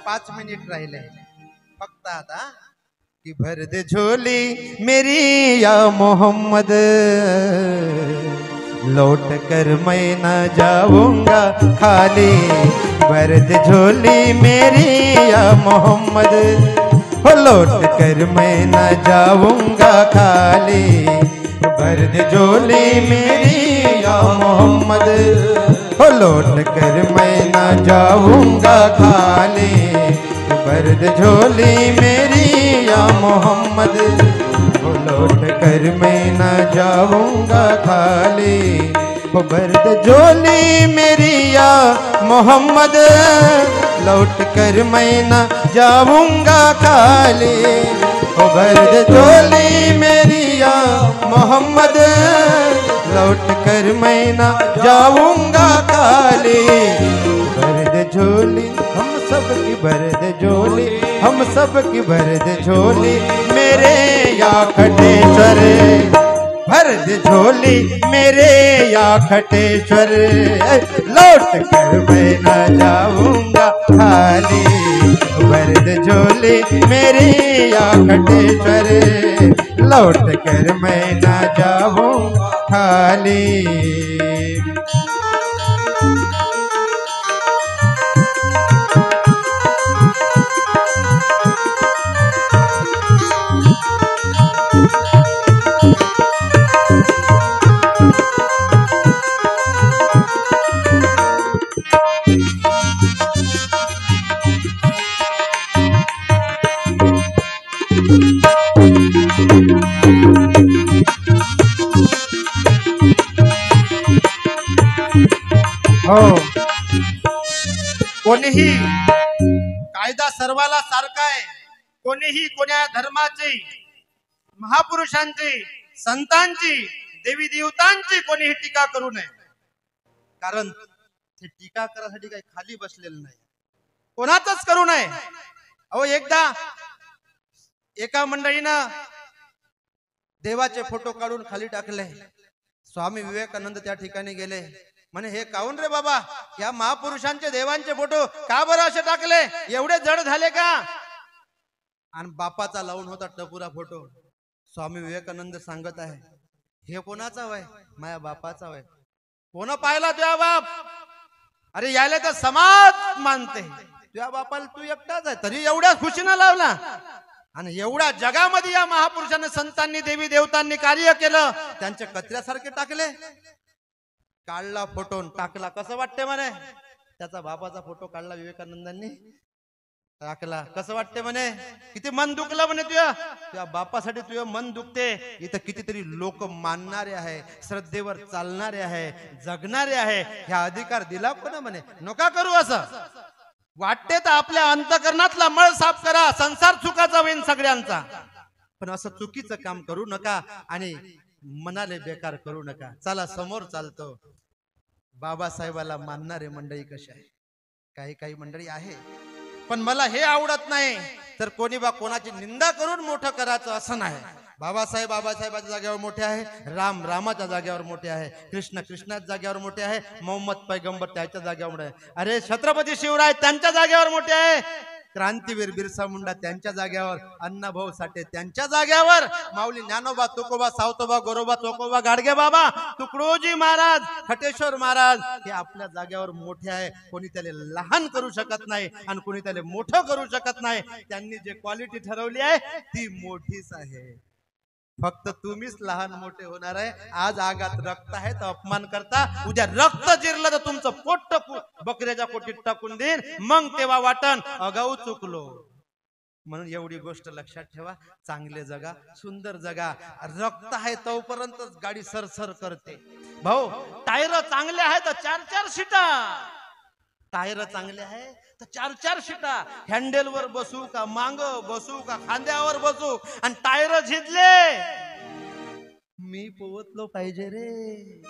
5 मिनिट राहिले फक्त आता. कि भर दे झोली मेरी या मोहम्मद, लौट कर मैं न जाऊंगा खाली. भर दे झोली मेरी या मोहम्मद, हो लौट कर मैं न जाऊंगा खाली. भर दे झोली मेरी या मोहम्मद, हो लौट कर मैं न जाऊंगा खाली. भर दे झोली मेरी या मोहम्मद, हो लौट कर मैं न जाऊंगा खाली. हो भर दे झोली मेरी या मोहम्मद, लौट कर मैं न जाऊंगा खाली. हो भर दे झोली मेरी या मोहम्मद, लौट कर मैं न जाऊंगा खाली. भर दे झोली हम सब की, भर दे झोली हम सब की, भर दे झोली मेरे या खटेश्वर. भर दे झोली मेरे या खटेश्वर, लौट कर मैं न जाऊंगा खाली. भर दे झोली मेरे या खटेश्वर, लौट कर मैं न जाऊंगा खाली. हो, कोणीही कायदा सर्वाला सारखा आहे. कोणीही कोण्या धर्माची, महापुरुषांची, संतांची, देवी देवतांची कोणीही टीका करू नये. कारण ते टीका करायसाठी काही खाली बसलेलं नाही. कोणाचंच करू नये. अहो एकदा एका मंडळीनं देवाचे फोटो काढून खाली टाकले. स्वामी विवेकानंद त्या ठिकाणी गेले. म्हणे हे काऊन रे बाबा, या महापुरुषांचे देवांचे फोटो का बरं असे टाकले? एवढे जड झाले का? आणि बापाचा लावून होता टपुरा फोटो. स्वामी विवेकानंद सांगत आहे, हे कोणाचा वय? माझ्या बापाचा वय. कोण पाहिला तुझ्या बाप? अरे यायला तर समाज मानते. तुझ्या बापाला तू एकटाच आहे, तरी एवढ्या खुशीनं लावला. आणि एवढ्या जगामध्ये या महापुरुषांनी संतांनी देवी देवतांनी कार्य केलं, त्यांच्या कचऱ्यासारखे टाकले. काढला फोटो टाकला, कसं वाटते म्हणे. त्याचा बाबाचा फोटो काढला विवेकानंदांनी, टाकला, कसं वाटते म्हणे. किती मन दुखलं म्हणे. तुझ्या बापासाठी तुझं मन दुखते. इथं कितीतरी लोक मानणारे आहे, श्रद्धेवर चालणारे आहे, जगणारे आहे. ह्या अधिकार दिला कोण म्हणे. नका करू असं. वाटते तर आपल्या अंतकरणातला मळ साफ करा, संसार सुखाचा होईल सगळ्यांचा. पण असं चुकीचं काम करू नका आणि मनाले बेकार करू नका. चला समोर चालतो. बाबासाहेबाला मानणारे मंडळी कशी आहे. काही काही मंडळी आहे, पण मला हे आवडत नाही तर कोणी बा कोणाची निंदा करून मोठं करायचं असं नाही. बाबासाहेब बाबासाहेबाच्या जागेवर मोठे आहे, राम रामाच्या जागेवर मोठे आहे, कृष्ण कृष्णाच्या जागेवर मोठे आहे, मोहम्मद पैगंबर त्याच्या जागेवर मोठे आहे. अरे छत्रपती शिवराय त्यांच्या जागेवर मोठे आहे, क्रांतीवीर बिरसा मुंडा त्यांच्या जागेवर, अण्णाभाऊ साठे त्यांच्या जागेवर, माऊली ज्ञानोबा तुकोबा सावतोबा गोरोबा चोकोबा गाडगे बाबा तुकडोजी महाराज खटेश्वर महाराज हे आपल्या जागेवर मोठे आहे. कोणी त्याला लहान करू शकत नाही आणि कोणी त्याला मोठं करू शकत नाही. त्यांनी जे क्वालिटी ठरवली आहे ती मोठीच आहे. फक्त तुम्हीच लहान मोठे होणार आहे. आज आगात रक्त आहे तर अपमान करता, उद्या रक्त जिरलं तर तुमचं पोट बकऱ्याच्या कोटीत टाकून देईन, मग तेव्हा वाटन अगाऊ चुकलो. म्हणून एवढी गोष्ट लक्षात ठेवा. चांगले जगा, सुंदर जगा. रक्त आहे तोपर्यंतच गाडी सरसर करते. भाऊ टायर चांगले आहे तर 4-4 सीटा, टायर चांगले आहे तर 4-4 सीटा. हँडलवर बसू का, मांग बसू का, खांद्यावर बसू, आणि टायर झिजले मी पोहोचलो पाहिजे रे.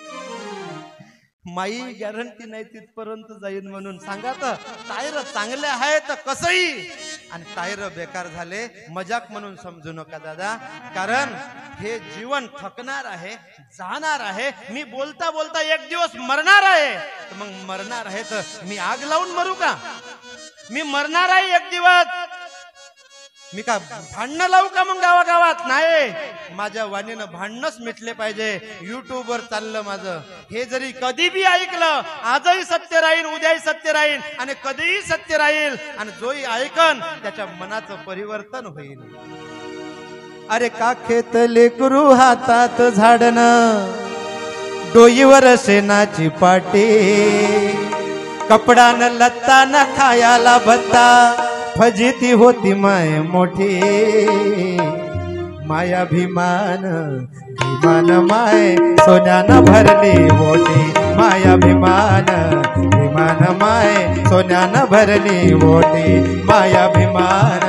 माई गॅरंटी नाही तिथपर्यंत जाईन. म्हणून सांगा तर टायर चांगले आहे तर कसंही, आणि टायर बेकार झाले मजाक म्हणून समजू नका दादा. कारण हे जीवन थकणार आहे, जाणार आहे. मी बोलता बोलता एक दिवस मरणार आहे. मग मरणार आहे तर मी आग लावून मरू का. मी मरणार आहे एक दिवस, मी का भांडणं लावू का मग गावागावात. नाही, माझ्या वाणीनं भांडणच मिटले पाहिजे. युट्यूब वर चाललं माझं, हे जरी कधी बी ऐकलं, आजही सत्य राहील, उद्याही सत्य राहील आणि कधीही सत्य राहील. आणि जोही ऐकन त्याच्या मनाचं परिवर्तन होईल. अरे काखेत लेकरू हातात झाडणं, डोईवर शेणाची पाटी, कपडा न लत्ता न खायाला भत्ता, फजिती होती माय मोठी. मायाभिमान भीमान माय सोन्यानं भरली ओटी. मायाभिमान भीमान माय सोन्यानं भरली ओटी. मायाभिमान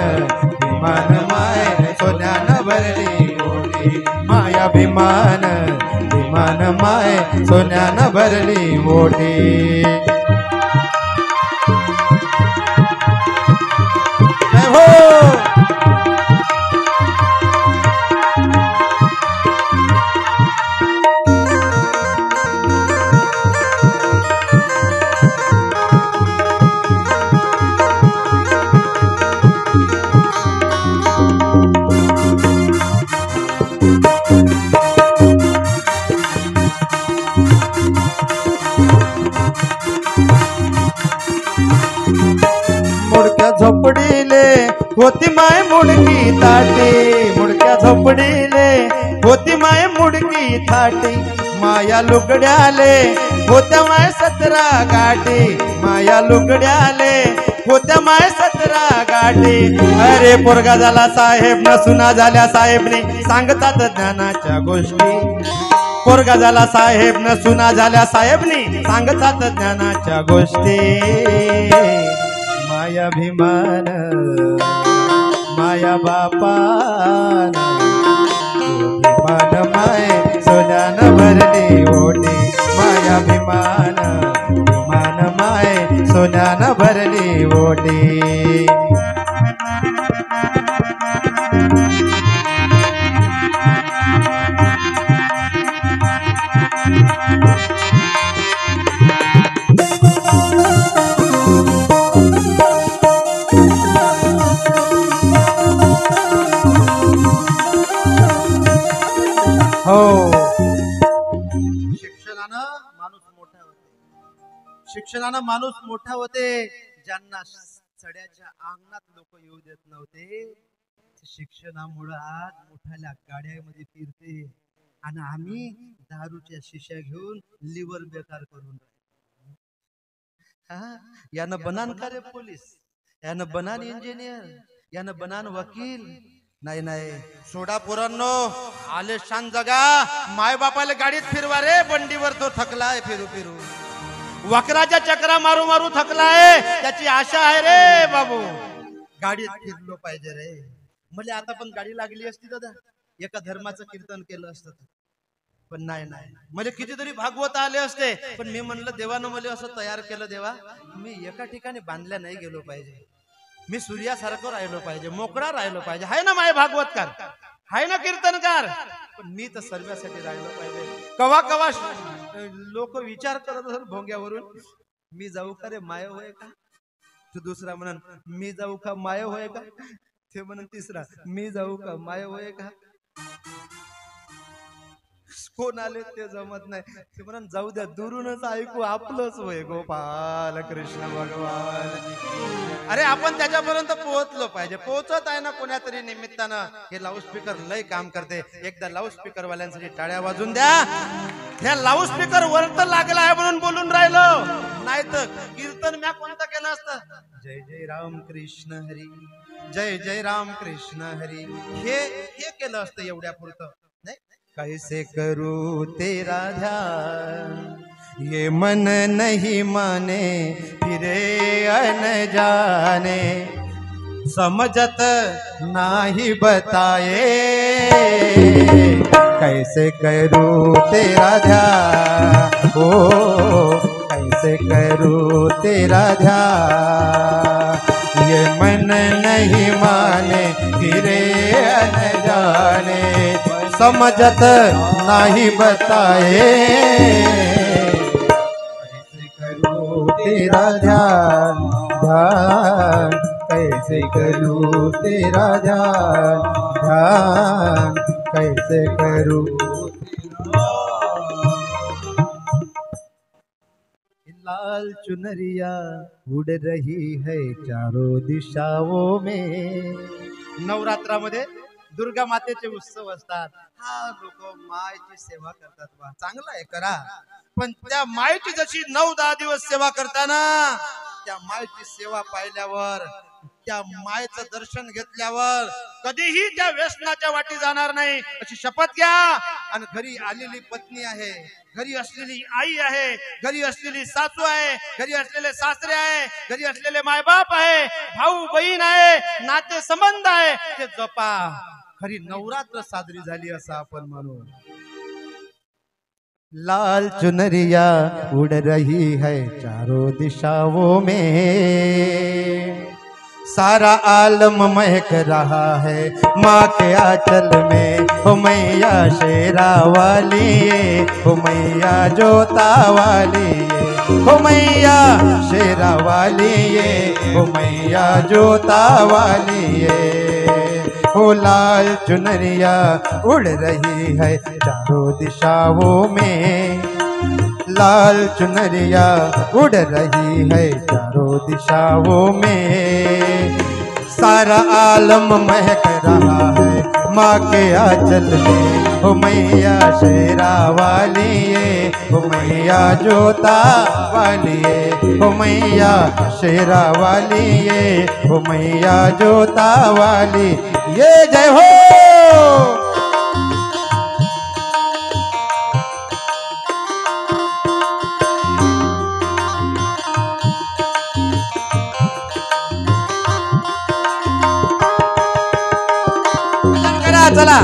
भीमान माय सोन्यानं भरली ओटी. मायाभिमान भीमान माय सोन्यानं भरली ओटी. झोपडीले होती माय मुडकी ताटी, मुडक्या झोपडीले होती माय मुडकी थाटी. माया लुगड्याले होत्या माय 17 गाठी. माया लुगड्याले होत्या माय 17 गाठी. अरे पोरगा झाला साहेब न सुना झाल्या साहेबने, सांगतात ज्ञानाच्या गोष्टी. पोरगा झाला साहेब न सुना झाल्या साहेबनी, सांगतात ज्ञानाच्या गोष्टी. मायाभिमान माया बापान, भिमान माय सोन्यानं भरली ओटी. मायाभिमान भिमान माय सोन्यानं भरली ओटी. शिक्षणानं माणूस मोठा होते. ज्यांना सड्याच्या अंगणात लोक येऊ देत नव्हते, शिक्षणामुळे आज मोठ्या गाड्यामध्ये फिरते आणि आम्ही दारूच्या शिश्या घेऊन लिव्हर बेकार करून हा यानं बनान का रे पोलीस, यानं बनान इंजिनियर, यानं बनान वकील. नाही नाही सोडा पोरांनो, आले शान जगा. माय बापाला गाडीत फिरवा रे, बंडीवर तो थकलाय फिरू फिरू, वक्राच्या चक्रा मारू मारू थकलाय. त्याची आशा आहे रे बाबू, गाडीत फिरलो पाहिजे रे. म्हणजे आता पण गाडी लागली असती दादा, एका धर्माचं कीर्तन केलं असतं. पण नाही नाही, म्हणजे कितीतरी भागवत आले असते. पण मी म्हणलं देवानं मला असं तयार केलं, देवा मी एका ठिकाणी बांधल्या नाही गेलो पाहिजे, मी सूर्यासारखं राहिलो पाहिजे, मोकळा राहिलो पाहिजे. हाय ना माय भागवतकार, हाय ना कीर्तनकार, पण मी तर सर्वांसाठी राहिलो पाहिजे. कवा कवा लोक विचार करत असत भोंग्यावरून, मी जाऊ का रे माय होय का. तो दुसरा म्हणन मी जाऊ का माय होय का. ते म्हणून तिसरा मी जाऊ का माय होय का. कोण आले ते जमत नाही. ते म्हणून जाऊ द्या, दुरूनच ऐकू आपलंच होय. गोपाल कृष्ण भगवान. अरे आपण त्याच्यापर्यंत पोहोचलो पाहिजे. पोहोचत आहे ना कोण्या तरी निमित्तानं. हे लाऊडस्पीकर लय काम करते. एकदा लाऊडस्पीकर वाल्यांसाठी टाळ्या वाजून द्या. ह्या लाऊडस्पीकर वर तर लागला आहे म्हणून बोलून राहिलो, नाही तर कीर्तन म्या कोणतं केलं असतं. जय जय राम कृष्ण हरी, जय जय राम कृष्ण हरी, हे केलं असतं एवढ्या पुरतं. नाही कैसे करूं तेरा ध्यान, ये मन नहीं माने फिरे अनजाने, समझत नाही बताए, कैसे करूं तेरा ध्यान, ओ कैसे करूं तेरा ध्यान, ये मन नहीं माने फिरे अनजाने, समझत नहीं बताए, कैसे करूं तेरा ध्यान, ध्यान कैसे करूं तेरा ध्यान, ध्यान कैसे करूं. लाल चुनरिया उड़ रही है चारों दिशाओं में. नवरात्रामध्ये दुर्गा मातेचे उत्सव असतात. हा लोक मायची सेवा करतात. बा चांगलं आहे, करा. पण त्या मायची जशी 9-10 दिवस सेवा करताना, त्या मायची सेवा पाहिल्यावर, त्या मायचं दर्शन घेतल्यावर कधीही त्या व्यसनाच्या वाटी जाणार नाही अशी शपथ घ्या. आणि घरी आलेली पत्नी आहे, घरी असलेली आई आहे, घरी असलेली सासू आहे, घरी असलेले सासरे आहे, घरी असलेले मायबाप आहे, भाऊ बहीण आहे, नाते संबंध आहे, ते जपा. खरी नवरात्र साजरी झाली असं आपण म्हणू. लाल चुनरिया उड़ रही है चारों दिशाओं में, सारा आलम महक रहा है माँ के आंचल में. हो मैया शेरा वाली ये, हो मैया जोता वाली ये, हो मैया शेरा वाली ये, हो मैया जोता वाली ये. हो लाल चुनरिया उड़ रही है चारों दिशाओं में, लाल चुनरिया उड़ रही है चारों दिशाओं में, सारा आलम महक रहा है माँ के आंचल में. हो मैया शेरा वाली ये, हो मैया जोता वाली ये, हो मैया शेरा वाली ये, हो मैया जोता वाली ये. जय हो. चला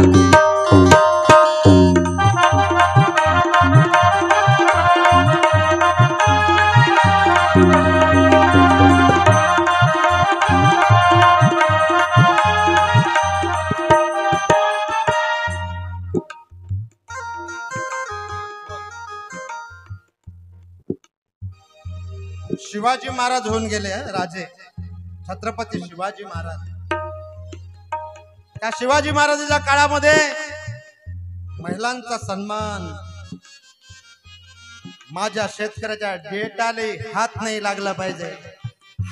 शिवाजी महाराज होऊन गेले, राजे छत्रपती शिवाजी महाराज. त्या शिवाजी महाराजांच्या काळामध्ये महिलांचा सन्मान, माझ्या शेतकऱ्याच्या डेटाले हात नाही लागला पाहिजे,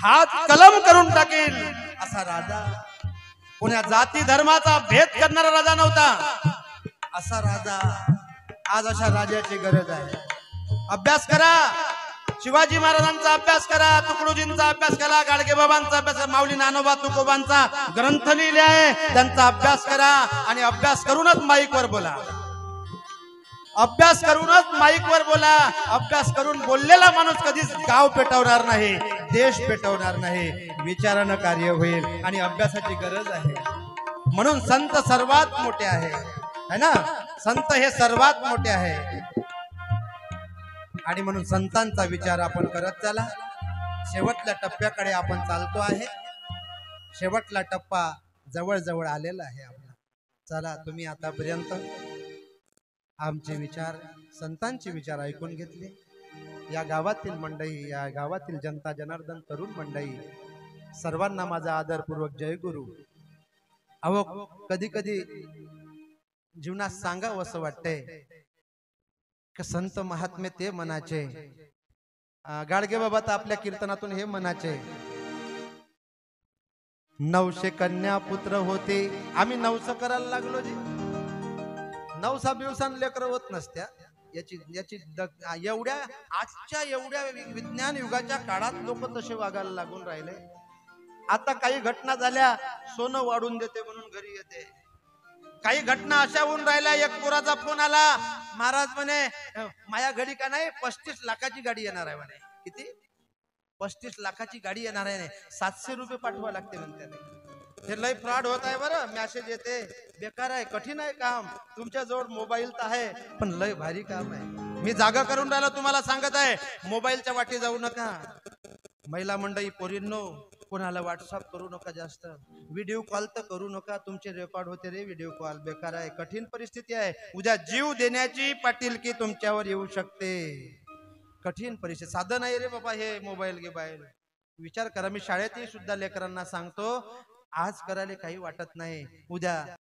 हात कलम करून टाकेल असा राजा. पुण्या जाती धर्माचा भेद करणारा राजा नव्हता. असा राजा, आज अशा राजाची गरज आहे. अभ्यास करा, शिवाजी महाराजांचा अभ्यास करा, तुकडोजींचा अभ्यास करा, गाडगेबाबांचा अभ्यास करा, माऊली नानोबा तुकोबांचा ग्रंथ लिहिले आहे त्यांचा अभ्यास करा. आणि अभ्यास करूनच माईकवर बोला. अभ्यास करूनच माईकवर बोला. अभ्यास करून बोललेला माणूस कधीच गाव पेटवणार नाही, देश पेटवणार नाही. विचारानं कार्य होईल आणि अभ्यासाची गरज आहे. म्हणून संत सर्वात मोठे आहे, है ना. संत हे सर्वात मोठे आहे आणि म्हणून संतांचा विचार आपण करत चला. शेवटल्या टप्प्याकडे आपण चालतो आहे. शेवटला टप्पा जवळ जवळ आलेला आहे आपला. चला, तुम्ही आतापर्यंत आमचे विचार, संतांचे विचार ऐकून घेतले. या गावातील मंडळी, या गावातील जनता जनार्दन तरुण मंडळी, सर्वांना माझा आदरपूर्वक जय गुरु. अहो, कधी कधी जीवनात सांगावं असं वाटतंय की संत महात्मे ते म्हणाचे, गाडगे बाबा तर आपल्या कीर्तनातून हे म्हणाचे, 900 कन्या पुत्र होते. आम्ही 900 करायला लागलो जी. 900 दिवसां लेकर होत नसत्या. याची याची एवढ्या आजच्या एवढ्या विज्ञान युगाच्या काळात लोक तसे वागायला लागून राहिले. आता काही घटना झाल्या, सोनं वाढून देते म्हणून घरी येते. काही घटना अशा होऊन राहिल्या, एक पोराचा फोन आला, महाराज म्हणे माया घडी का नाही 35 लाखाची गाडी येणार आहे म्हणे. किती? 35 लाखाची गाडी येणार आहे. 700 रुपये पाठवा लागते म्हणते. हे लय फ्रॉड होत आहे बरं. मेसेज येते, बेकार आहे, कठीण आहे काम. तुमच्या जवळ मोबाईल तर आहे पण लय भारी काम आहे. मी जागा करून राहिलो, तुम्हाला सांगत आहे, मोबाईलच्या वाटी जाऊ नका. महिला मंडळी, पोरींनो, कोणाला व्हॉट्सअप करू नका जास्त. व्हिडिओ कॉल तर करू नका, तुमचे रेकॉर्ड होते रे व्हिडिओ कॉल. बेकार आहे, कठीण परिस्थिती आहे. उद्या जीव देण्याची पाटीलकी तुमच्यावर येऊ शकते. कठीण परिस्थिती, साधं नाही रे बाबा हे मोबाईल गिबाईल. विचार करा. मी शाळेतही सुद्धा लेकरांना सांगतो, आज करायला काही वाटत नाही, उद्या